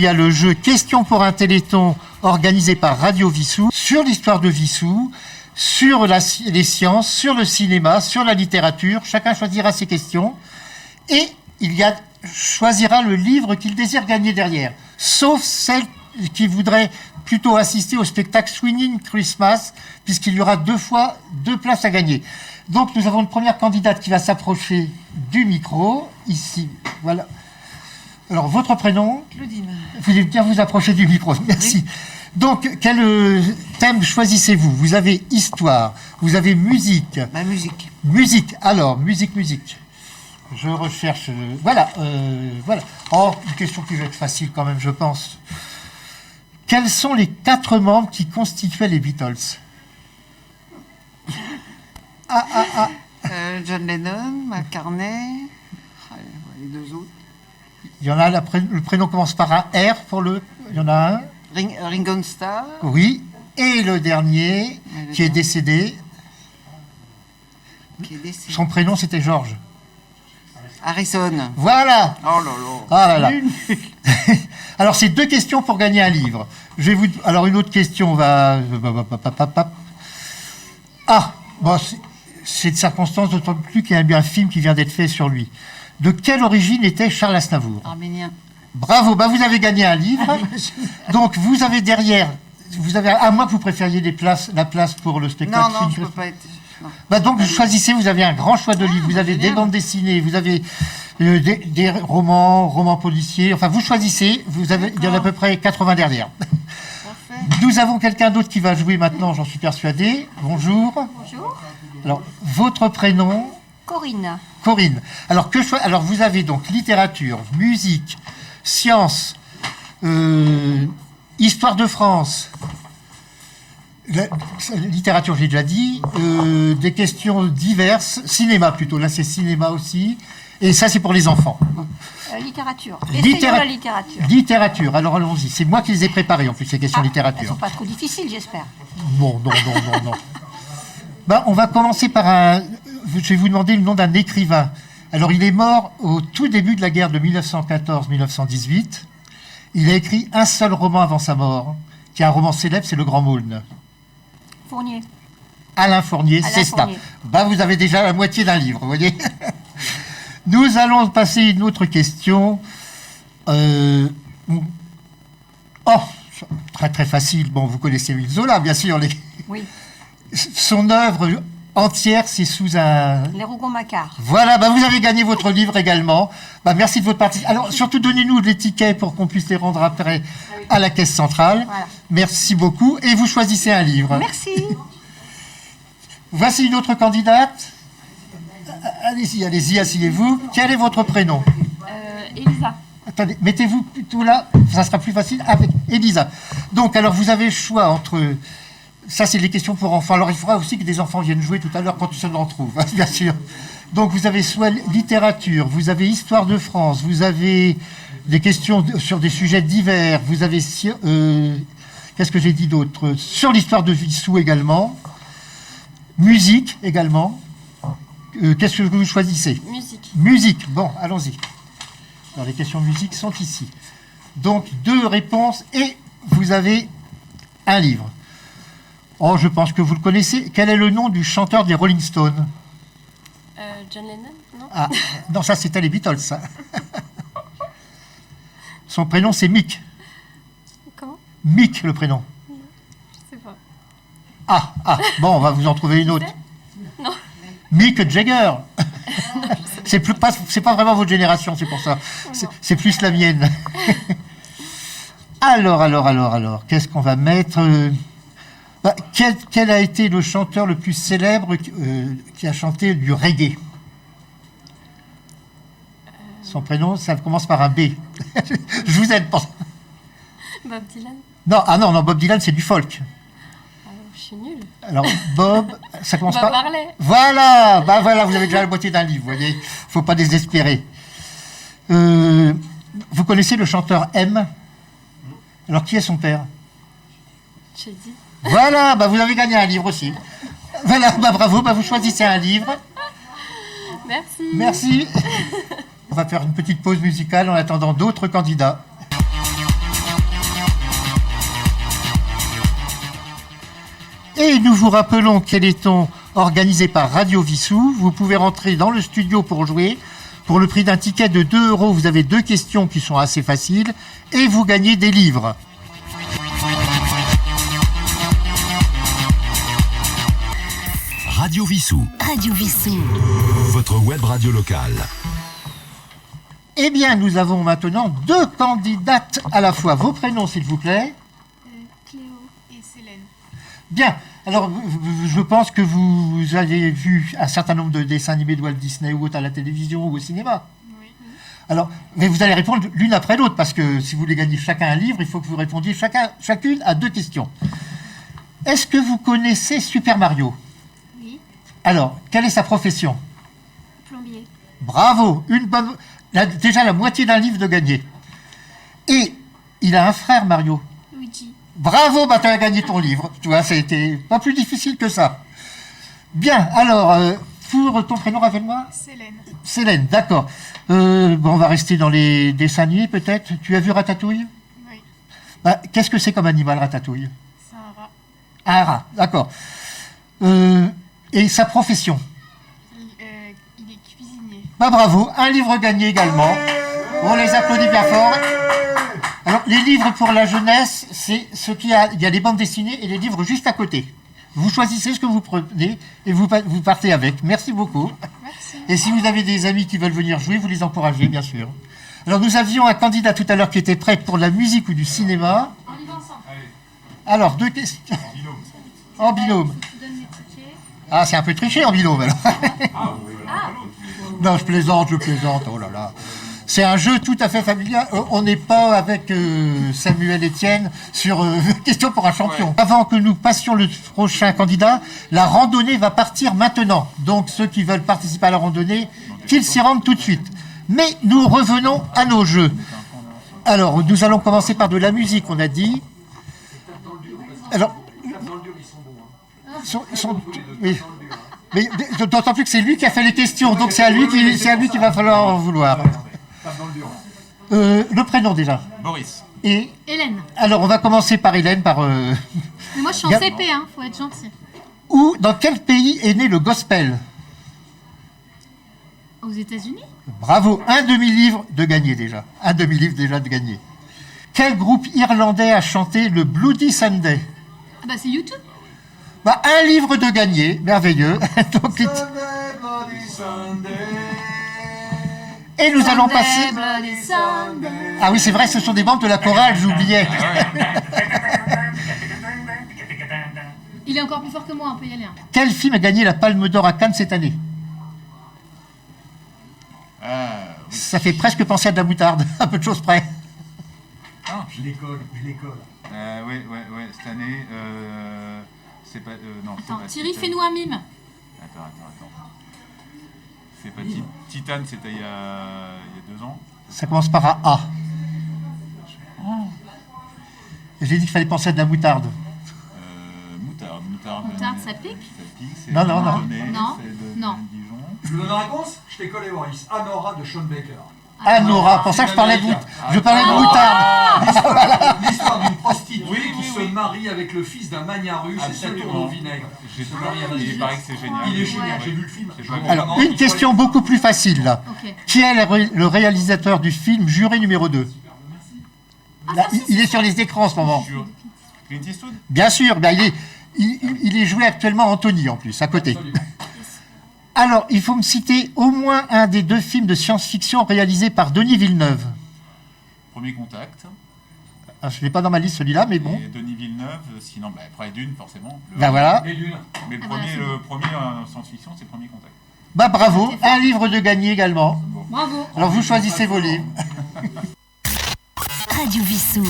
Il y a le jeu Question pour un Téléthon organisé par Radio Vissou sur l'histoire de Vissou, sur les sciences, sur le cinéma, sur la littérature. Chacun choisira ses questions et choisira le livre qu'il désire gagner derrière, sauf celle qui voudrait plutôt assister au spectacle Swinging Christmas, puisqu'il y aura 2 places à gagner. Donc nous avons une première candidate qui va s'approcher du micro, ici, voilà. Alors, votre prénom ? Claudine. Vous voulez bien vous approcher du micro, merci. Oui. Donc, quel thème choisissez-vous ? Vous avez histoire, vous avez musique. Musique. Musique, alors, musique. Je recherche... Voilà. Oh, une question qui va être facile quand même, je pense. Quels sont les 4 membres qui constituaient les Beatles ? John Lennon, McCartney, les 2 autres. Il y en a, le prénom commence par un R pour le... Il y en a un. Ringo Starr. Oui. Et le dernier, qui est décédé. Son prénom, c'était George. Harrison. Voilà. Oh là là. Ah là là. Alors, c'est 2 questions pour gagner un livre. Alors, une autre question va... Ah, bon, c'est de circonstance, d'autant plus qu'il y a bien un film qui vient d'être fait sur lui. De quelle origine était Charles Aznavour ? Arménien. Bravo, vous avez gagné un livre. Donc vous avez derrière, à moins que vous préfériez la place pour le spectacle. Non, je ne peux pas être... Donc vous choisissez, vous avez un grand choix de livres. Vous avez des bandes dessinées, vous avez des romans policiers. Enfin, vous choisissez, il y en a à peu près 80 derrière. Parfait. Nous avons quelqu'un d'autre qui va jouer maintenant, j'en suis persuadé. Bonjour. Bonjour. Alors, votre prénom ? Corinne. Alors, vous avez donc littérature, musique, sciences, histoire de France, littérature, j'ai déjà dit, des questions diverses, cinéma plutôt, là c'est cinéma aussi, et ça c'est pour les enfants. Littérature. La littérature, alors allons-y, c'est moi qui les ai préparées en plus, ces questions littérature. Elles ne sont pas trop difficiles, j'espère. Non. On va commencer par je vais vous demander le nom d'un écrivain. Alors, il est mort au tout début de la guerre de 1914-1918. Il a écrit un seul roman avant sa mort, qui est un roman célèbre, c'est Le Grand Maulne. Fournier. Alain Fournier, c'est ça. Vous avez déjà la moitié d'un livre, vous voyez. Nous allons passer à une autre question. Très très facile. Bon, vous connaissez Émile Zola, bien sûr. Oui. Son œuvre entière, c'est sous un... Les Rougon-Macquart. Voilà, vous avez gagné votre livre également. Merci de votre participation. Alors, surtout, donnez-nous les tickets pour qu'on puisse les rendre après à la caisse centrale. Voilà. Merci beaucoup. Et vous choisissez un livre. Merci. Voici une autre candidate. Allez-y, asseyez-vous. Quel est votre prénom ? Elisa. Attendez, mettez-vous plutôt là, ça sera plus facile avec Elisa. Donc, alors, vous avez le choix entre... Ça, c'est les questions pour enfants. Alors, il faudra aussi que des enfants viennent jouer tout à l'heure quand on en trouve, bien sûr. Donc, vous avez soit littérature, vous avez histoire de France, vous avez des questions sur des sujets divers, vous avez... qu'est-ce que j'ai dit d'autre ? Sur l'histoire de Vissou également. Musique également. Qu'est-ce que vous choisissez ? Musique. Bon, allons-y. Alors, les questions musique sont ici. Donc, 2 réponses et vous avez un livre. Oh, je pense que vous le connaissez. Quel est le nom du chanteur des Rolling Stones ? John Lennon, non ? Ah, non, ça c'était les Beatles, ça. Son prénom c'est Mick. Comment ? Mick, le prénom. Je sais pas. Bon, on va vous en trouver une autre. Non. Mick Jagger. C'est pas vraiment votre génération, c'est pour ça. C'est plus la mienne. Alors, qu'est-ce qu'on va mettre ? Quel a été le chanteur le plus célèbre qui a chanté du reggae ? Son prénom, ça commence par un B. Je vous aide pas. Bob Dylan ? Non, Bob Dylan, c'est du folk. Je suis nulle. Alors, Bob, ça commence Bob par... Marley. Voilà, vous avez déjà la moitié d'un livre, vous voyez. Faut pas désespérer. Vous connaissez le chanteur M ? Alors, qui est son père ? J'ai dit. Voilà, vous avez gagné un livre aussi. Voilà, bravo, vous choisissez un livre. Merci. On va faire une petite pause musicale en attendant d'autres candidats. Et nous vous rappelons quel est-on organisé par Radio Vissou. Vous pouvez rentrer dans le studio pour jouer. Pour le prix d'un ticket de 2 €, vous avez 2 questions qui sont assez faciles et vous gagnez des livres. Radio Vissou. Radio Vissou. Votre web radio locale. Eh bien, nous avons maintenant 2 candidates à la fois. Vos prénoms, s'il vous plaît. Cléo. Et Célène. Bien. Alors, je pense que vous avez vu un certain nombre de dessins animés de Walt Disney ou autres à la télévision ou au cinéma. Oui. Alors, mais vous allez répondre l'une après l'autre, parce que si vous voulez gagner chacun un livre, il faut que vous répondiez chacune à 2 questions. Est-ce que vous connaissez Super Mario? Oui. Alors, quelle est sa profession? Plombier. Bravo, déjà la moitié d'un livre de gagné. Et il a un frère, Mario. Luigi. Bravo, tu as gagné ton livre. Tu vois, ça a été pas plus difficile que ça. Bien, alors, pour ton prénom, rappelle-moi. Célène. Célène, d'accord. Bon, on va rester dans les dessins animés, peut-être. Tu as vu Ratatouille? Oui. Qu'est-ce que c'est comme animal, Ratatouille? C'est un rat. Un rat, d'accord. Et sa profession? Il est cuisinier. Bravo, un livre gagné également. On les applaudit bien fort. Alors, les livres pour la jeunesse, c'est ce qu'il y a. Il y a des bandes dessinées et les livres juste à côté. Vous choisissez ce que vous prenez et vous partez avec. Merci beaucoup. Merci. Et si vous avez des amis qui veulent venir jouer, vous les encouragez, bien sûr. Alors, nous avions un candidat tout à l'heure qui était prêt pour la musique ou du cinéma. On y va ensemble. Alors, 2 questions. En binôme. Tu donnes les tickets. Ah, c'est un peu triché en binôme, alors. Non, je plaisante, oh là là. C'est un jeu tout à fait familial. On n'est pas avec Samuel Etienne sur Question pour un champion. Ouais. Avant que nous passions le prochain candidat, la randonnée va partir maintenant. Donc ceux qui veulent participer à la randonnée, qu'ils s'y rendent tout de suite. Mais nous revenons à nos jeux. Alors, nous allons commencer par de la musique, on a dit. Alors, oui. Mais d'autant plus que c'est lui qui a fait les questions, donc c'est à lui qu'il va falloir en vouloir. Le prénom déjà. Boris. Et Hélène. alors on va commencer par Hélène, par. Mais moi je suis en CP, hein, faut être gentil. Où, dans quel pays est né le gospel? Aux États-Unis? Bravo, un demi-livre de gagné déjà. Un demi-livre déjà de gagné. Quel groupe irlandais a chanté le Bloody Sunday? Ah bah c'est YouTube. Un livre de gagné, merveilleux. Donc, et nous allons passer. Ah oui, c'est vrai, ce sont des membres de la chorale, j'oubliais. Il est encore plus fort que moi, on peut y aller. Quel film a gagné la Palme d'Or à Cannes cette année? Ça fait presque penser à de la moutarde, à peu de choses près. Je les colle. Oui, cette année, c'est pas... non, Attends, c'est pas Thierry, Titan. fais-nous un mime. Attends. C'est pas Titan, c'était il y a 2 ans. Ça commence par un A. J'ai dit qu'il fallait penser à de la moutarde. Moutarde, ça pique? c'est Non. Dieudonné, Non. c'est de Non. Dijon. Je vous donne la réponse? Je t'ai collé, Boris. Anora de Sean Baker. Ah, Nora, pour ça que je parlais de moutarde. L'histoire d'une prostituée Oui, qui se marie avec le fils d'un magnarus et ça tourne au vinaigre. Il paraît que c'est génial. Il est génial, Ouais. j'ai vu le film. C'est pas mal. Alors, une question beaucoup plus facile, là. Ok. Qui est le réalisateur du film Juré numéro 2? Là, il est sur les écrans en ce moment. Clint Eastwood. Bien sûr, il est joué actuellement Anthony, en plus, à côté. Alors, il faut me citer au moins un des 2 films de science-fiction réalisés par Denis Villeneuve. Premier contact. Je ne l'ai pas dans ma liste, celui-là, mais bon. Et Denis Villeneuve, sinon, après Dune, forcément. Voilà. Et Lune. Mais le voilà, premier, c'est le premier science-fiction, c'est Premier contact. Bravo, un livre de gagné également. Bravo. Alors, vous choisissez vos livres. Radio Vissou.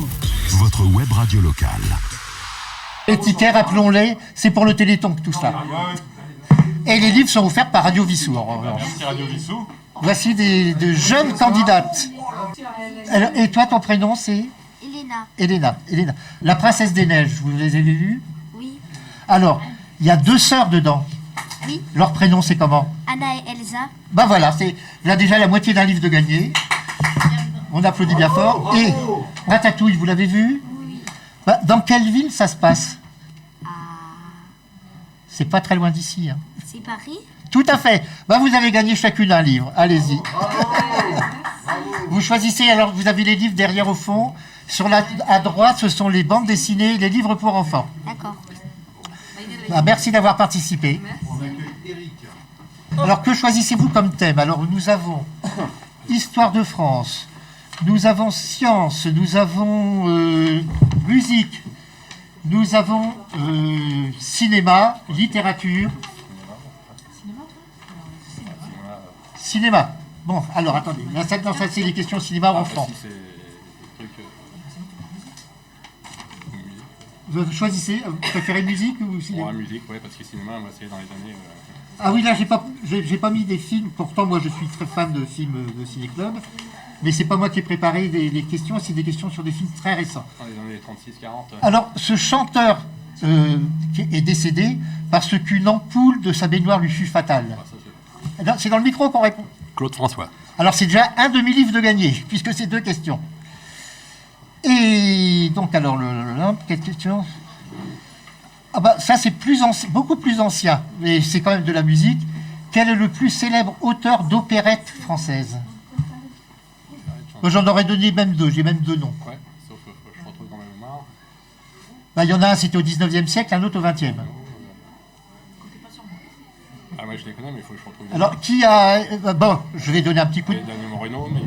Votre web radio locale. Les tickets, rappelons-les, c'est pour le Téléthon, tout ça. Et les livres sont offerts par Radio Vissou, en revanche. Merci Radio Vissou. Voici de jeunes candidates. Alors, et toi, ton prénom, c'est Elena. Elena. La princesse des neiges, vous les avez vus? Oui. Alors, il y a 2 sœurs dedans. Oui. Leur prénom, c'est comment? Anna et Elsa. Voilà, c'est là déjà la moitié d'un livre de gagné. On applaudit bien fort. Et Ratatouille, vous l'avez vu? Oui. Dans quelle ville ça se passe? C'est pas très loin d'ici. Hein. C'est Paris. Tout à fait. Bah, vous avez gagné chacune un livre. Allez-y. Vous choisissez, alors vous avez les livres derrière au fond. À droite, ce sont les bandes dessinées, les livres pour enfants. D'accord. Bah, merci d'avoir participé. Alors, que choisissez-vous comme thème? Alors, nous avons Histoire de France, nous avons science, nous avons musique, nous avons cinéma, littérature. Cinéma. Bon, alors attendez. Là, ça c'est les questions cinéma enfant. Vous choisissez, vous préférez musique ou cinéma? Musique, ouais, parce que cinéma, moi, c'est dans les années... Ah oui, là, j'ai pas mis des films. Pourtant, moi, je suis très fan de films de ciné-club. Mais c'est pas moi qui ai préparé les questions, c'est des questions sur des films très récents. Dans les années 36-40. Alors, ce chanteur qui est décédé parce qu'une ampoule de sa baignoire lui fut fatale. C'est dans le micro qu'on répond. Claude François. Alors, c'est déjà un demi-livre de gagné, puisque c'est 2 questions. Et donc, alors, quelle question? Ah bah, ça, c'est beaucoup plus ancien, mais c'est quand même de la musique. Quel est le plus célèbre auteur d'opérette française? Moi, j'en aurais donné même 2, j'ai même 2 noms. Ouais, sauf que je retrouve dans ma mémoire. Bah, il y en a un, c'était au 19e siècle, un autre au 20e. Ah, moi, je les connais, mais il faut que je retrouve. Alors, qui a... bon, je vais donner un petit coup de... Daniel Moreno, mais...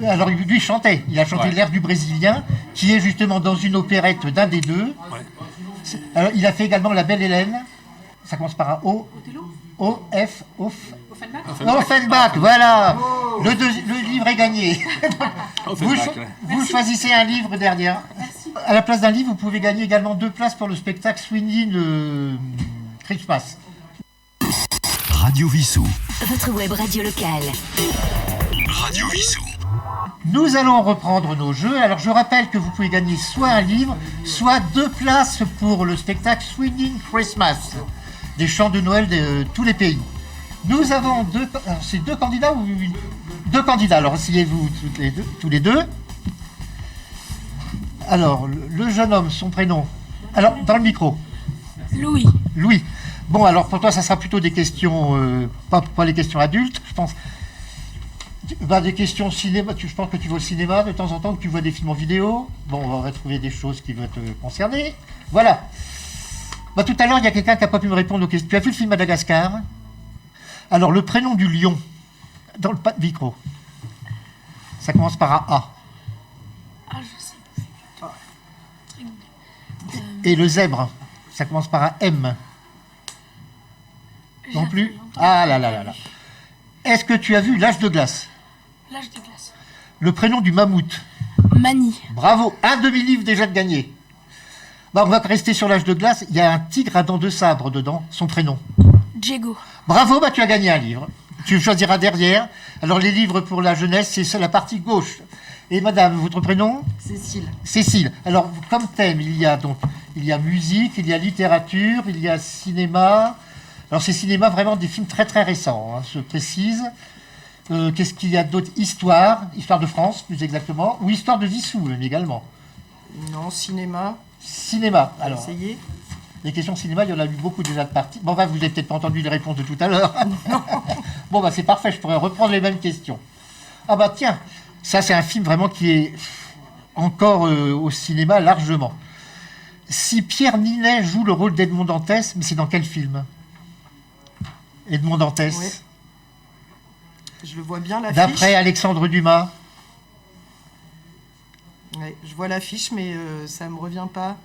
Alors, lui chantait. Il a chanté l'air du Brésilien, qui est justement dans une opérette d'un des deux. Ouais. Alors, il a fait également La Belle Hélène. Ça commence par un O. O-F. Offenbach, voilà. Le livre est gagné. Vous choisissez un livre derrière. À la place d'un livre, vous pouvez gagner également 2 places pour le spectacle Swingin' Christmas. Radio Vissou. Votre web radio locale. Radio Vissou. Nous allons reprendre nos jeux. Alors, je rappelle que vous pouvez gagner soit un livre, soit 2 places pour le spectacle Swingin' Christmas, des chants de Noël de tous les pays. Nous avons 2... C'est 2 candidats ou 2 candidats. Alors, essayez-vous tous les deux. Alors, le jeune homme, son prénom. Alors, dans le micro. Louis. Louis. Bon, alors, pour toi, ça sera plutôt des questions... pas les questions adultes, je pense... Bah, des questions cinéma, je pense que tu vois le cinéma de temps en temps, que tu vois des films en vidéo. Bon, on va retrouver des choses qui vont te concerner. Voilà. Bah, tout à l'heure, il y a quelqu'un qui n'a pas pu me répondre aux questions. Tu as vu le film Madagascar? Alors, le prénom du lion, dans le micro, ça commence par un A. Ah, je sais. Et le zèbre, ça commence par un M. Non plus? Ah là là là là. Est-ce que tu as vu L'Âge de glace? L'âge de glace. Le prénom du mammouth? Mani. Bravo, un demi-livre déjà de gagné. Bah, on va rester sur L'Âge de glace. Il y a un tigre à dents de sabre dedans, son prénom. Diego. Bravo, bah, tu as gagné un livre. Tu choisiras derrière. Alors, les livres pour la jeunesse, c'est la partie gauche. Et madame, votre prénom? Cécile. Cécile. Alors, comme thème, il y a musique, il y a littérature, il y a cinéma. Alors, c'est cinéma vraiment des films très très récents, hein, je précise. Qu'est-ce qu'il y a d'autre? Histoire de France, plus exactement, ou histoire de Vissou, même, également. Non, cinéma. Cinéma. Alors, Essayez. les questions cinéma, il y en a eu beaucoup déjà de parties. Bon, bah, vous n'avez peut-être pas entendu les réponses de tout à l'heure. Bon, bah, c'est parfait, je pourrais reprendre les mêmes questions. Ah, bah, tiens, ça, c'est un film vraiment qui est encore au cinéma largement. Si Pierre Ninet joue le rôle d'Edmond Dantès, mais c'est dans quel film? Edmond Dantès. Ouais. Je le vois bien, l'affiche. D'après Alexandre Dumas. Ouais, je vois l'affiche, mais ça ne me revient pas.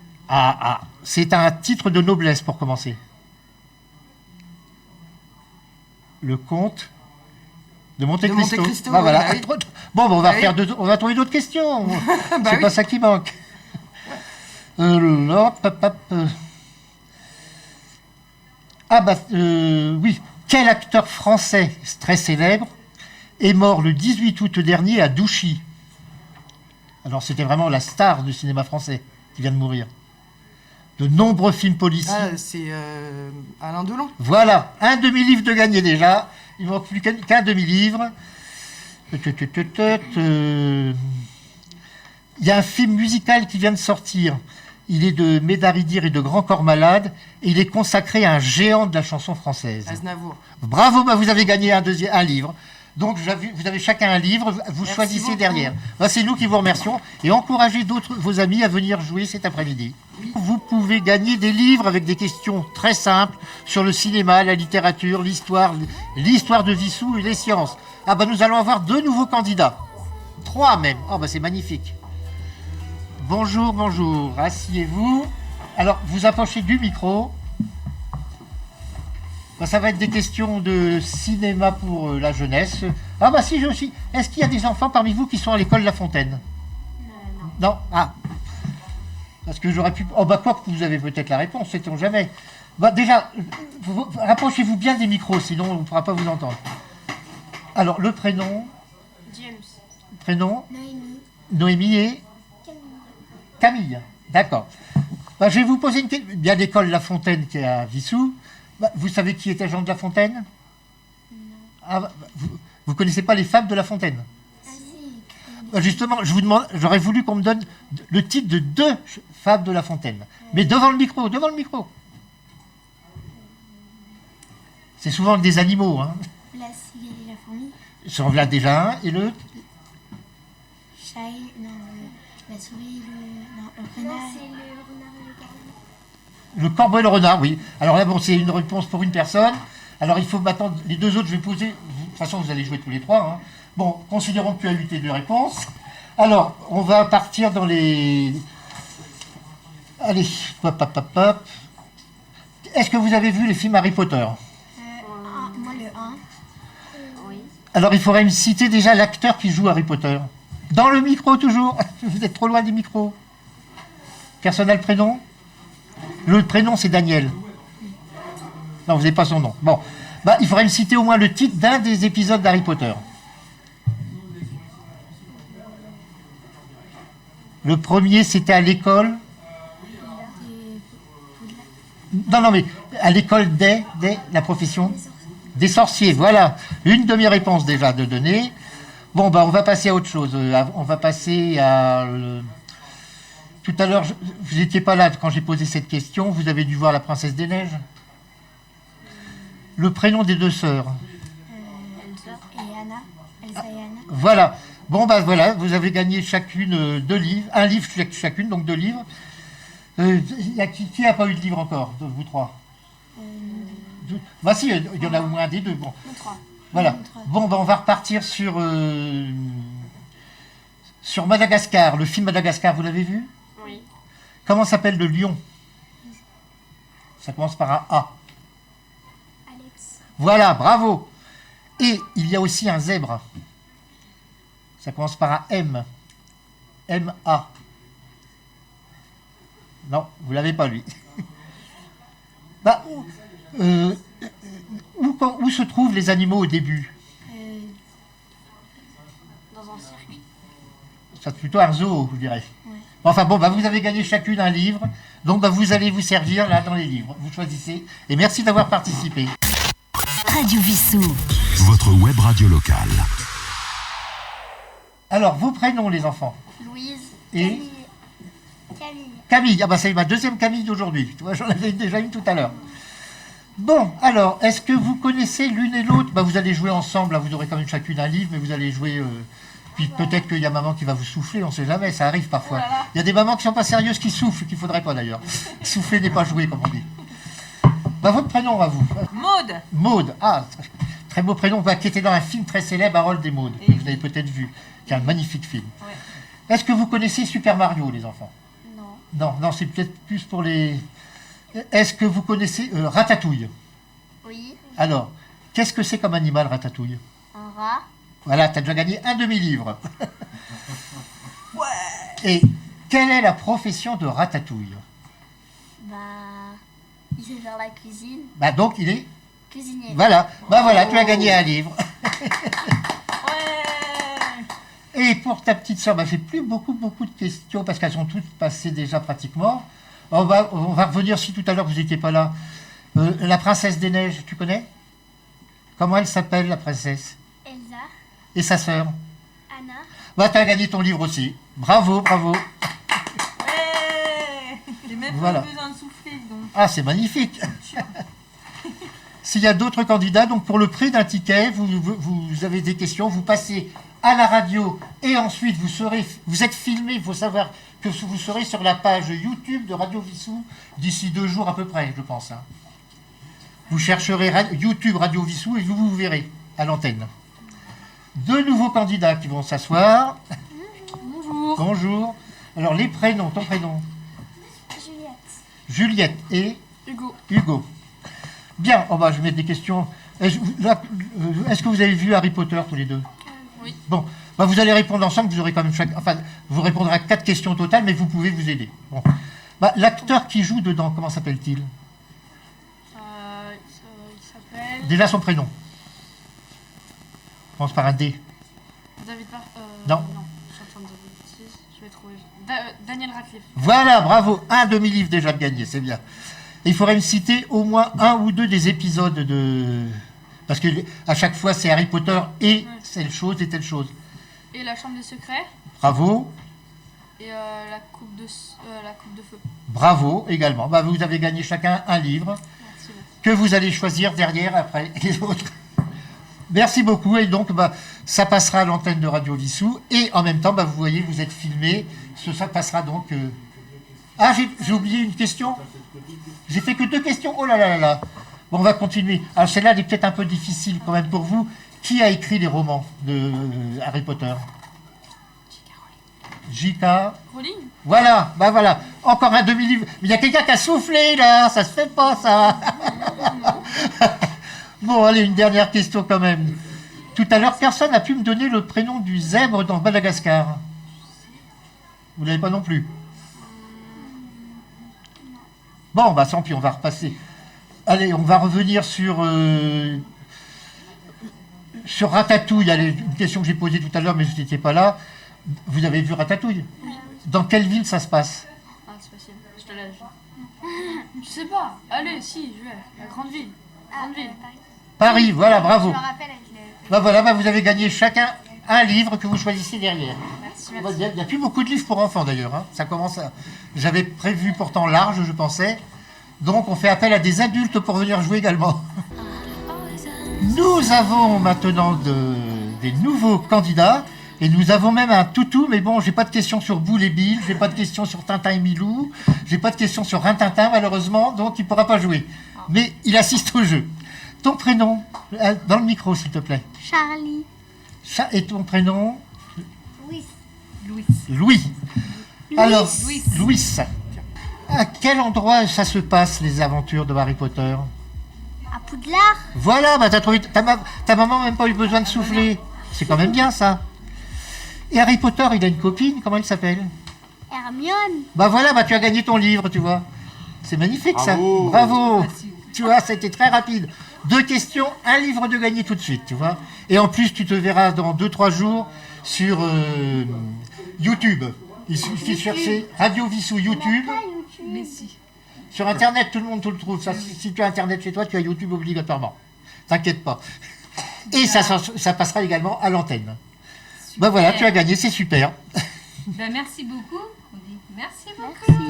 C'est un titre de noblesse pour commencer. Le comte de Monte Cristo. Monte Cristo, Ah, voilà. bah oui. Bon, on va Bah oui. on va trouver d'autres questions. Bah C'est oui. pas ça qui manque. Oui. Quel acteur français très célèbre est mort le 18 août dernier à Douchy? Alors, c'était vraiment la star du cinéma français qui vient de mourir. De nombreux films policiers. Ah, c'est Alain Delon. Voilà, un demi-livre de gagné déjà. Il ne manque plus qu'un demi-livre. Il y a un film musical qui vient de sortir. Il est de Médaridir et de Grand Corps Malade. Et il est consacré à un géant de la chanson française. Aznavour. Bravo, bah vous avez gagné un livre. Donc vous avez chacun un livre, vous Merci choisissez beaucoup. derrière. Bah, c'est nous qui vous remercions. Et encouragez vos amis à venir jouer cet après-midi. Vous pouvez gagner des livres avec des questions très simples sur le cinéma, la littérature, l'histoire de Vissou et les sciences. Ah bah nous allons avoir 2 nouveaux candidats. 3 même. Oh bah c'est magnifique. Bonjour, bonjour. Asseyez-vous. Alors, vous approchez du micro. Bah, ça va être des questions de cinéma pour la jeunesse. Ah bah si, j'ai aussi. Est-ce qu'il y a des enfants parmi vous qui sont à l'école La Fontaine? Non. Ah. Parce que j'aurais pu... Oh bah quoi que vous avez peut-être la réponse, sait-on jamais. Bah déjà, rapprochez-vous bien des micros, sinon on ne pourra pas vous entendre. Alors, le prénom? James. Prénom? Noémie. Noémie et Camille. D'accord. Bah, je vais vous poser une question. Il y a l'école La Fontaine qui est à Vissou. Bah, vous savez qui était Jean de La Fontaine? Non. Ah, bah, vous connaissez pas les fables de La Fontaine? Ah si. Bah, justement, je vous demande, j'aurais voulu qu'on me donne le titre de 2 fables de La Fontaine. Mais devant le micro, devant le micro. C'est souvent des animaux. Hein. La cigale et la fourmi. J'en voilà déjà un. Et le... Chai. Non, la souris, le renard. Non, c'est le renard et le corbeau. Le corbeau et le renard, oui. Alors là, bon, c'est une réponse pour une personne. Alors il faut m'attendre. Les 2 autres, je vais poser. De toute façon, vous allez jouer tous les 3. Hein. Bon, considérons qu'il y a 8 de réponses. Alors, on va partir dans les... Allez, hop, hop, hop, hop. Est-ce que vous avez vu les films Harry Potter? Moi, le 1. Oui. Alors, il faudrait me citer déjà l'acteur qui joue Harry Potter. Dans le micro, toujours. Vous êtes trop loin du micro. Personne n'a le prénom? Le prénom, c'est Daniel. Non, vous n'avez pas son nom. Bon. Bah, il faudrait me citer au moins le titre d'un des épisodes d'Harry Potter. Le premier, c'était à l'école. Non, mais à l'école la profession des sorciers. Voilà, une demi-réponse déjà de donner. Bon, bah, on va passer à autre chose. On va passer à... Tout à l'heure, vous n'étiez pas là quand j'ai posé cette question. Vous avez dû voir La Princesse des Neiges. Le prénom des 2 sœurs. Elsa et Anna. Elsa et Anna. Voilà. Bon, bah voilà, vous avez gagné chacune 2 livres. Un livre chacune, donc 2 livres. Qui n'a pas eu de livre encore, de vous 3? Bah si, il y en a au moins un des 2. Bon. Nous 3. Voilà. Bon, bah on va repartir sur Madagascar. Le film Madagascar, vous l'avez vu? Oui. Comment s'appelle le lion? Ça commence par un A. Alex. Voilà, bravo. Et il y a aussi un zèbre. Ça commence par un M. M-A. Non, vous l'avez pas, lui. Bah, où se trouvent les animaux au début? Dans un circuit. C'est plutôt un zoo, je dirais. Ouais. Enfin bon, bah, vous avez gagné chacune un livre. Donc bah, vous allez vous servir là dans les livres. Vous choisissez. Et merci d'avoir participé. Radio Vissou. Votre web radio locale. Alors, vos prénoms, les enfants? Louise. Et Camille. Camille. Ah bah c'est ma 2e Camille d'aujourd'hui. Tu vois, j'en avais déjà une tout à l'heure. Bon, alors, est-ce que vous connaissez l'une et l'autre? Bah, vous allez jouer ensemble, là, vous aurez quand même chacune un livre, mais vous allez jouer... Puis peut-être qu'il y a maman qui va vous souffler, on ne sait jamais, ça arrive parfois. Il y a des mamans qui ne sont pas sérieuses, qui soufflent, qu'il ne faudrait pas d'ailleurs. Souffler n'est pas jouer, comme on dit. Bah, votre prénom à vous? Maude. Maude. Ah, très beau prénom, bah, qui était dans un film très célèbre, Harold et Maude, que vous avez peut-être vu, qui est un magnifique film. Ouais. Est-ce que vous connaissez Super Mario, les enfants? Non. Non, c'est peut-être plus pour les... Est-ce que vous connaissez Ratatouille? Oui. Alors, qu'est-ce que c'est comme animal, Ratatouille? Un rat. Voilà, tu as déjà gagné un demi-livre. Ouais. Et quelle est la profession de Ratatouille? Bah, il sait faire la cuisine. Bah donc, il est... Cuisinier. Voilà, bah voilà, tu as gagné un livre. Ouais. Et pour ta petite soeur, bah, j'ai plus beaucoup de questions parce qu'elles sont toutes passées déjà pratiquement. On va revenir, si tout à l'heure vous n'étiez pas là. La princesse des neiges, tu connais? Comment elle s'appelle, la princesse? Elsa. Et sa sœur? Anna. Bah, tu as gagné ton livre aussi. Bravo, bravo. Ouais. Voilà. besoin de souffler, donc. Ah, c'est magnifique. S'il y a d'autres candidats, donc pour le prix d'un ticket, vous avez des questions, vous passez à la radio et ensuite vous êtes filmé. Il faut savoir que vous serez sur la page YouTube de Radio Vissou d'ici 2 jours à peu près, je pense. Hein. Vous chercherez YouTube Radio Vissou et vous verrez à l'antenne. 2 nouveaux candidats qui vont s'asseoir. Bonjour. Bonjour. Alors les prénoms, ton prénom? Juliette et Hugo. Bien, je vais mettre des questions. Est-ce que vous avez vu Harry Potter tous les deux? Oui. Bon, vous allez répondre ensemble, vous aurez quand même vous répondrez à 4 questions au total, mais vous pouvez vous aider. Bon. L'acteur qui joue dedans, comment s'appelle-t-il? Il s'appelle... Déjà son prénom. Je pense par un D. David Non. Je suis en train de dire des bêtises. Je vais trouver. Daniel Radcliffe. Voilà, bravo. Un demi-livre déjà de gagné, c'est bien. Et il faudrait me citer au moins 1 ou 2 des épisodes de... Parce que à chaque fois, c'est Harry Potter et telle chose et telle chose. Et la Chambre des Secrets. Bravo. Et la coupe de feu. Bravo également. Vous avez gagné chacun un livre. Merci. Que vous allez choisir derrière après les autres. Merci beaucoup. Et donc, ça passera à l'antenne de Radio Vissou. Et en même temps, vous voyez, vous êtes filmé. Ça passera donc... Ah, j'ai oublié une question. J'ai fait que 2 questions. Oh là là là là. Bon, on va continuer. Alors, celle-là, elle est peut-être un peu difficile quand même pour vous. Qui a écrit les romans de Harry Potter? J.K. Rowling. Voilà, voilà. Encore un demi-livre. Mais il y a quelqu'un qui a soufflé, là. Ça se fait pas, ça. Bon, allez, une dernière question quand même. Tout à l'heure, personne n'a pu me donner le prénom du zèbre dans Madagascar. Vous l'avez pas non plus? Bon, tant pis, on va repasser. Allez, on va revenir sur Ratatouille. Allez, une question que j'ai posée tout à l'heure, mais je n'étais pas là. Vous avez vu Ratatouille? Oui. Dans quelle ville ça se passe? Ah, c'est facile. Je te l'ai dit. Je sais pas. Allez, si, je vais. La grande ville. Grande ville. Paris, voilà, bravo. Je me rappelle avec Voilà, vous avez gagné chacun un livre que vous choisissez derrière. Merci. Il n'y a plus beaucoup de livres pour enfants d'ailleurs. Hein. Ça commence à... J'avais prévu pourtant large, je pensais. Donc on fait appel à des adultes pour venir jouer également. Nous avons maintenant des nouveaux candidats. Et nous avons même un toutou, mais bon, j'ai pas de questions sur Boule et Bill, j'ai pas de questions sur Tintin et Milou, j'ai pas de questions sur Rintintin malheureusement, donc il pourra pas jouer. Mais il assiste au jeu. Ton prénom, dans le micro s'il te plaît. Charlie. Et ton prénom? Louis. Louis. Alors, Louis. À quel endroit ça se passe, les aventures de Harry Potter? À Poudlard. Voilà, t'as trouvé. Ta maman n'a même pas eu besoin de souffler. C'est quand même bien ça. Et Harry Potter, il a une copine, comment elle s'appelle? Hermione. Voilà, tu as gagné ton livre, tu vois. C'est magnifique ça. Bravo. Bravo. Tu vois, ça a été très rapide. 2 questions, un livre de gagné tout de suite, tu vois. Et en plus, tu te verras dans 2-3 jours sur YouTube. Il suffit de chercher Radio Vissou YouTube. Mais si. Sur Internet, tout le monde te le trouve. Ça, si tu as Internet chez toi, tu as YouTube obligatoirement. T'inquiète pas. Et ça passera également à l'antenne. Voilà, tu as gagné, c'est super. Merci beaucoup. On dit merci beaucoup.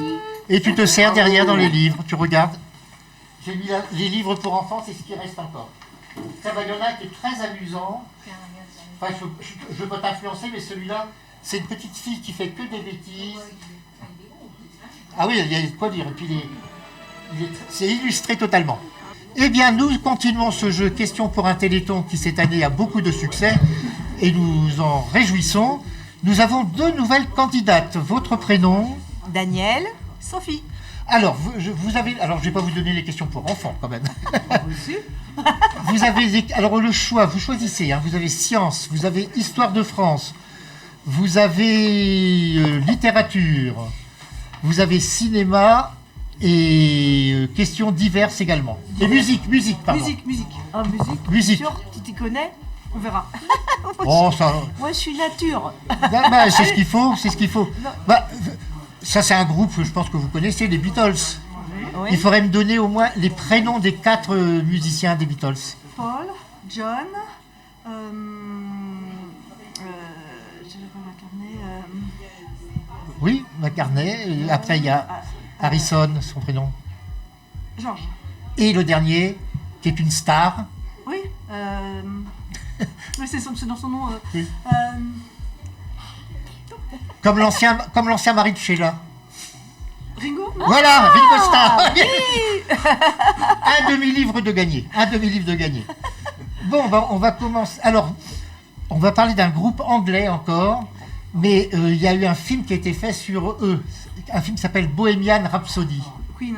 Et tu te sers derrière dans les livres, tu regardes. J'ai mis les livres pour enfants, c'est ce qui reste encore. Ça va, il y en a qui est très amusant. Enfin, je ne veux pas t'influencer, mais celui-là, c'est une petite fille qui fait que des bêtises. Ah oui, il y a quoi dire. Et puis, c'est illustré totalement. Eh bien, nous continuons ce jeu Question pour un Téléthon qui, cette année, a beaucoup de succès. Et nous en réjouissons. Nous avons 2 nouvelles candidates. Votre prénom? Daniel, Sophie. Alors, je ne vais pas vous donner les questions pour enfants, quand même. Vous avez... Alors, le choix, vous choisissez. Hein, vous avez sciences, vous avez histoire de France, vous avez littérature, vous avez cinéma et questions diverses également. Et musique, pardon. Musique. Ah, musique. Musique. Sûr, tu t'y connais? On verra. Oh, ça... Moi, je suis nature. c'est ce qu'il faut, c'est ce qu'il faut. Ça, c'est un groupe, je pense que vous connaissez, les Beatles. Oui. Il faudrait me donner au moins les prénoms des 4 musiciens des Beatles. Paul, John, j'avais pas McCartney. Oui, McCartney. Et après, il y a Harrison, son prénom. Georges. Et le dernier, qui est une star. Oui. Oui, c'est dans son nom. Oui. Comme l'ancien mari de Sheila. Ringo. Voilà, Ringo Starr. Un demi-livre de gagné. Bon, on va commencer. Alors, on va parler d'un groupe anglais encore, mais il y a eu un film qui a été fait sur eux. Un film qui s'appelle Bohemian Rhapsody. Queen.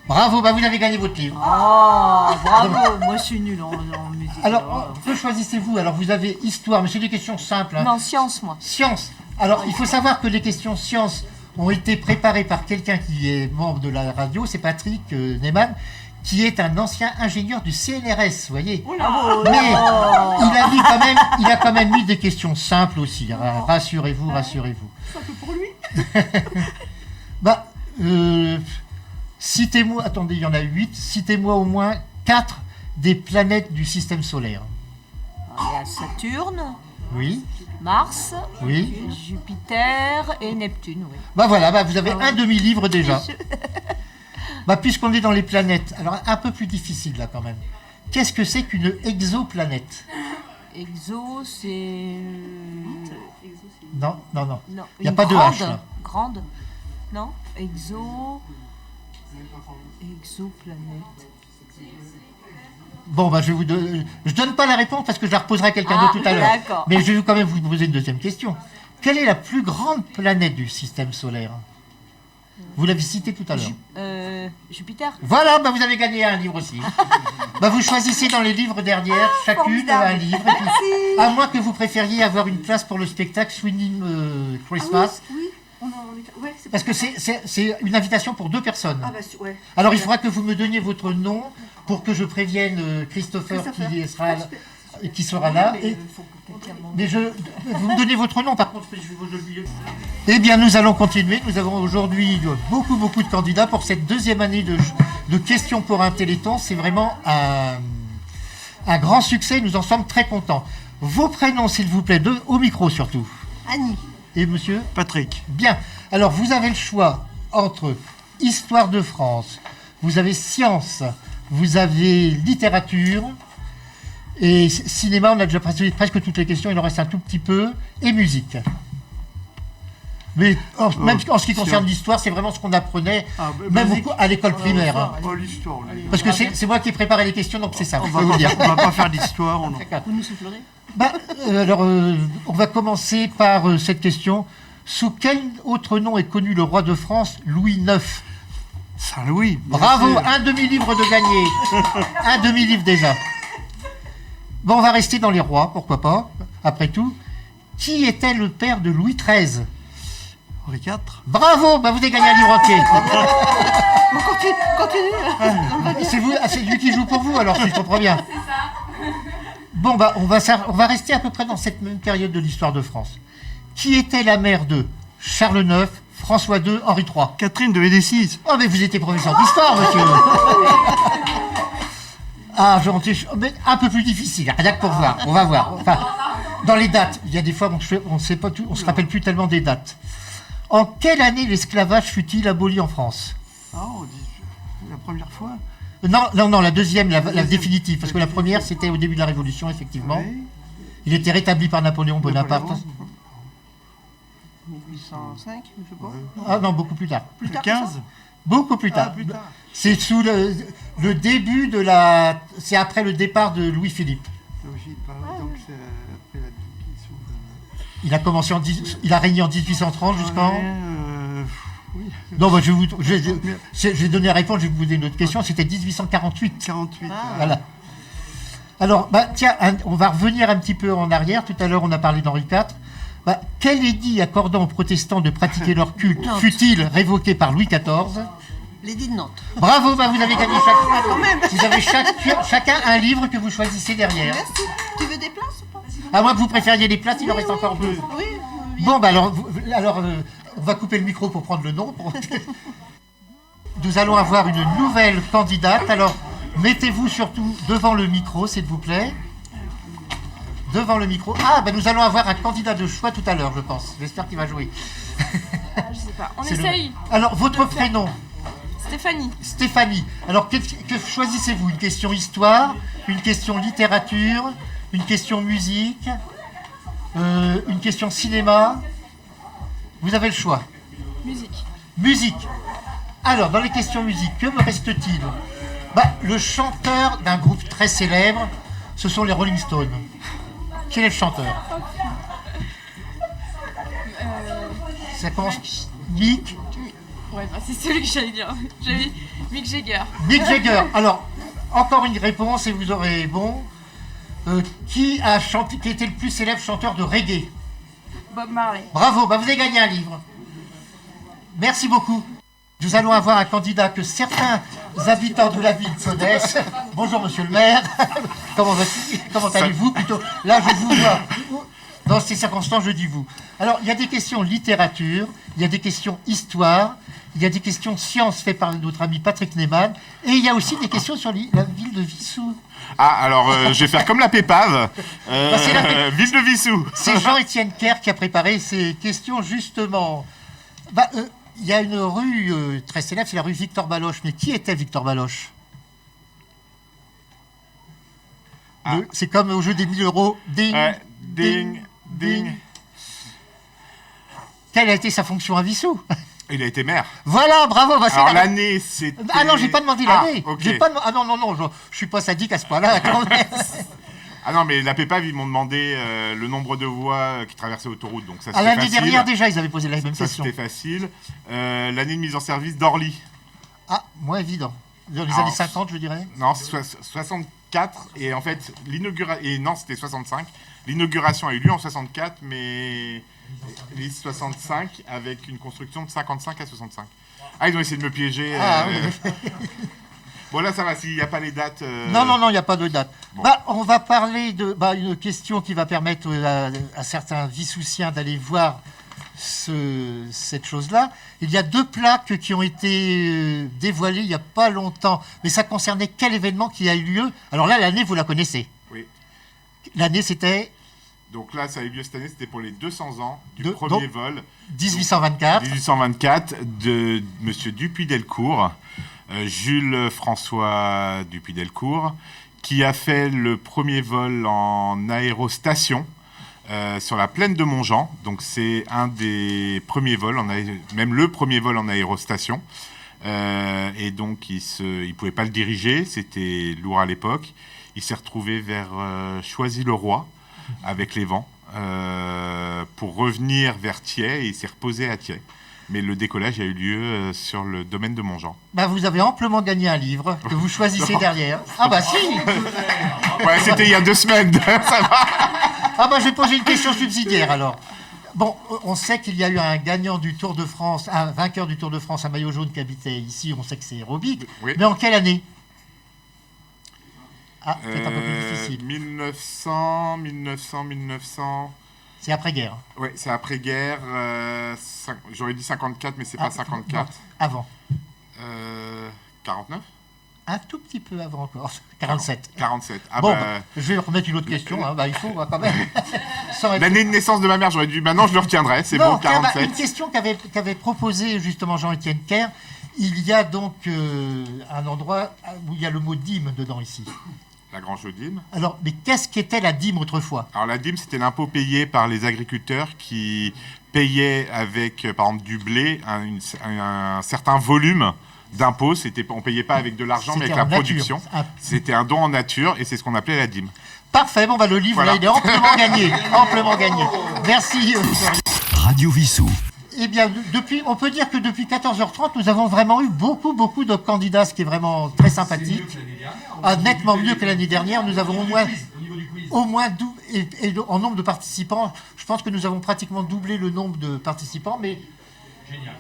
Bravo, vous avez gagné votre livre. Oh, bravo. Moi, je suis nulle en musique. Alors, que choisissez-vous? Alors, vous avez histoire, mais c'est des questions simples. Hein. Non, science, moi. Science. Alors, il faut savoir que les questions sciences ont été préparées par quelqu'un qui est membre de la radio, c'est Patrick Neyman, qui est un ancien ingénieur du CNRS, vous voyez. Mais il a quand même mis des questions simples aussi. Rassurez-vous. Simple pour lui. Citez-moi, attendez, il y en a 8, citez-moi au moins 4 des planètes du système solaire. Il y a Saturne, Oui, Mars, oui. Jupiter et Neptune. Oui. Voilà, vous avez un demi-livre déjà. Puisqu'on est dans les planètes, alors un peu plus difficile là quand même. Qu'est-ce que c'est qu'une exoplanète? Exo, c'est. Non. Non. Il n'y a pas de H là. Grande. Non. Exoplanète. Bon, je donne pas la réponse parce que je la reposerai à quelqu'un d'autre tout à l'heure. D'accord. Mais je vais quand même vous poser une deuxième question. Quelle est la plus grande planète du système solaire? Vous l'avez cité tout à l'heure. Jupiter. Voilà, vous avez gagné un livre aussi. Vous choisissez dans les livres derrière, chacune un livre. Et puis, à moins que vous préfériez avoir une place pour le spectacle Swinging Christmas. Oui. Parce que c'est une invitation pour 2 personnes. Ouais. Alors il faudra que vous me donniez votre nom pour que je prévienne Christopher qui sera là. Mais vous me donnez votre nom par contre. Je vais vous le dire. Eh bien nous allons continuer. Nous avons aujourd'hui beaucoup de candidats pour cette deuxième année de questions pour un Téléthon. C'est vraiment un grand succès. Nous en sommes très contents. Vos prénoms s'il vous plaît, au micro surtout. Annie. Et monsieur? Patrick. Bien. Alors, vous avez le choix entre Histoire de France, vous avez Sciences, vous avez Littérature, et Cinéma, on a déjà presque toutes les questions, il en reste un tout petit peu, et Musique. Mais même en ce qui concerne l'histoire, c'est vraiment ce qu'on apprenait, même à l'école primaire. Hein. L'histoire. Parce que c'est moi qui ai préparé les questions, donc c'est ça, je peux vous le dire. On va pas faire d'histoire. Vous nous soufflerez? On va commencer par cette question. Sous quel autre nom est connu le roi de France, Louis IX? Saint-Louis. Bravo, un demi-livre de gagné. Un demi-livre déjà. Bon, on va rester dans les rois, pourquoi pas, après tout. Qui était le père de Louis XIII? Henri IV. Bravo, vous avez gagné un livre entier. Continue. C'est lui qui joue pour vous, alors si je comprends bien. C'est ça. Bon, on va rester à peu près dans cette même période de l'histoire de France. Qui était la mère de Charles IX, François II, Henri III? Catherine de Médicis. Oh, mais vous étiez professeur d'histoire, monsieur. Mais un peu plus difficile, rien que pour voir. On va voir. Enfin, dans les dates, il y a des fois, on sait pas tout, on se rappelle plus tellement des dates. En quelle année l'esclavage fut-il aboli en France? La première fois. Non, la deuxième, la définitive, parce que la première, c'était au début de la Révolution, effectivement. Oui. Il était rétabli par Napoléon Bonaparte. 1805, je sais pas. Ah non, beaucoup plus tard. Plus tard. 15. Beaucoup plus tard. Plus tard. C'est sous le début c'est après le départ de Louis-Philippe. Donc c'est après la Il a commencé il a régné en 1830 jusqu'en... oui. Non, je vais donner la réponse, je vais vous poser une autre question. C'était 1848. 48. Voilà. Alors, tiens, on va revenir un petit peu en arrière. Tout à l'heure, on a parlé d'Henri IV. Quel édit accordant aux protestants de pratiquer leur culte fut-il révoqué par Louis XIV? L'édit de Nantes. Bravo, vous avez gagné vous avez chacun un livre que vous choisissez derrière. Merci. Tu veux des places ou pas? À moins que vous préfériez les places, il en reste encore 2. Oui. Bon, alors, on va couper le micro pour prendre le nom. Nous allons avoir une nouvelle candidate. Alors, mettez-vous surtout devant le micro, s'il vous plaît. Devant le micro. Nous allons avoir un candidat de choix tout à l'heure, je pense. J'espère qu'il va jouer. Je sais pas. On essaye. Alors, votre prénom? Stéphanie. Stéphanie. Alors, que choisissez-vous? Une question histoire, une question littérature, une question musique, une question cinéma? Vous avez le choix. Musique. Musique. Alors, dans les questions musique, que me reste-t-il? Le chanteur d'un groupe très célèbre, ce sont les Rolling Stones. Quel est le chanteur? Ça commence... Mick. Ouais, c'est celui que j'allais dire. J'avais Mick Jagger. Mick Jagger. Alors, encore une réponse et vous aurez bon. Qui était le plus célèbre chanteur de reggae? Bob Marley. Bravo, vous avez gagné un livre. Merci beaucoup. Nous allons avoir un candidat que certains habitants de la ville connaissent. Bonjour monsieur le maire. Comment allez-vous plutôt? Là, je vous vois. Dans ces circonstances, je dis vous. Alors, il y a des questions littérature, il y a des questions histoire, il y a des questions sciences faites par notre ami Patrick Neyman, et il y a aussi des questions sur la ville de Vissou. Ah, alors, je vais faire comme la Pépave. C'est ville de Vissou. C'est Jean-Étienne Kerr qui a préparé ces questions, justement. Il y a une rue très célèbre, c'est la rue Victor Baloche. Mais qui était Victor Baloche? C'est comme au jeu des 1000 euros. Ding, ding, ding. Quelle a été sa fonction à Vissou? Il a été maire. Voilà, bravo. Alors l'année, c'était... Ah non, j'ai pas demandé l'année. Okay. Ah non, je suis pas sadique à ce point-là quand même. Ah non, mais la Pépave, ils m'ont demandé le nombre de voies qui traversaient l'autoroute, donc ça c'était l'année facile. Dernière déjà, ils avaient posé la même question. Ça c'était facile. L'année de mise en service d'Orly. Ah, moins évident. Dans les années 50, je dirais. Non, c'est 64, et en fait, non, c'était 65. L'inauguration a eu lieu en 64, mais 65 avec une construction de 55 à 65. Ah, ils ont essayé de me piéger. Oui. Bon, là, ça va, s'il n'y a pas les dates... Non, il n'y a pas de date. Bon. On va parler de une question qui va permettre à certains Vissoussiens d'aller voir cette chose-là. Il y a 2 plaques qui ont été dévoilées il n'y a pas longtemps, mais ça concernait quel événement qui a eu lieu? Alors là, l'année, vous la connaissez. Oui. L'année, c'était... Donc là, ça a eu lieu cette année, c'était pour les 200 ans du premier vol. 1824. 1824 de M. Dupuy-Delcourt, Jules François Dupuy-Delcourt, qui a fait le premier vol en aérostation sur la plaine de Montjean. Donc c'est un des premiers vols, même le premier vol en aérostation. Et donc il ne pouvait pas le diriger, c'était lourd à l'époque. Il s'est retrouvé vers Choisy-le-Roi avec les vents pour revenir vers Thiais, et il s'est reposé à Thiais. Mais le décollage a eu lieu sur le domaine de Montjean. Vous avez amplement gagné un livre que vous choisissez derrière. Ah si. Ouais, c'était il y a 2 semaines, ça va. Je vais poser une question subsidiaire alors. Bon, on sait qu'il y a eu un gagnant du Tour de France, un vainqueur du Tour de France, un maillot jaune qui habitait ici, on sait que c'est Robic. Oui. Mais en quelle année? Ah, c'est un peu plus difficile. 1900. C'est après-guerre. Oui, c'est après-guerre. J'aurais dit 54, mais c'est pas 54. Non, avant. 49? Un tout petit peu avant encore. 47. 47. Je vais remettre une autre question. Il faut quand même. L'année de naissance de ma mère, j'aurais dû. Maintenant, je le retiendrai. C'est bon, 47. Une question qu'avait proposée justement Jean-Étienne Kerr. Il y a donc un endroit où il y a le mot dîme dedans ici. La Grange aux Dîmes. Alors, mais qu'est-ce qu'était la dîme autrefois? Alors, la dîme, c'était l'impôt payé par les agriculteurs qui payaient avec, par exemple, du blé, un certain volume d'impôts. On ne payait pas avec de l'argent, mais avec la production. C'était un don en nature, et c'est ce qu'on appelait la dîme. Parfait, le livre, voilà. Là, il est amplement gagné. Amplement gagné. Merci. Radio Vissou. Eh bien, on peut dire que depuis 14h30, nous avons vraiment eu beaucoup de candidats, ce qui est vraiment très sympathique. Nettement mieux que l'année dernière. Nous avons au moins et en nombre de participants. Je pense que nous avons pratiquement doublé le nombre de participants, mais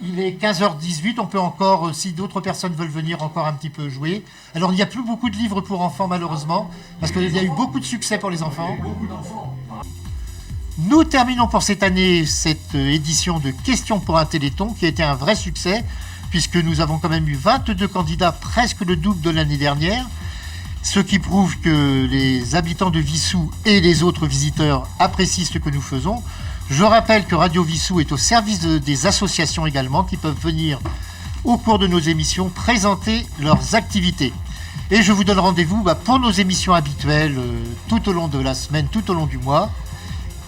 il est 15h18. On peut encore, si d'autres personnes veulent venir, encore un petit peu jouer. Alors, il n'y a plus beaucoup de livres pour enfants, malheureusement, parce qu'il y a eu beaucoup de succès pour les enfants. Nous terminons pour cette année cette édition de Questions pour un Téléthon qui a été un vrai succès puisque nous avons quand même eu 22 candidats, presque le double de l'année dernière, ce qui prouve que les habitants de Vissou et les autres visiteurs apprécient ce que nous faisons. Je rappelle que Radio Vissou est au service des associations également qui peuvent venir au cours de nos émissions, présenter leurs activités. Et je vous donne rendez-vous pour nos émissions habituelles tout au long de la semaine, tout au long du mois.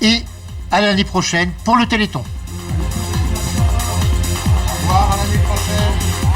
Et à l'année prochaine pour le Téléthon. Au revoir, à l'année prochaine.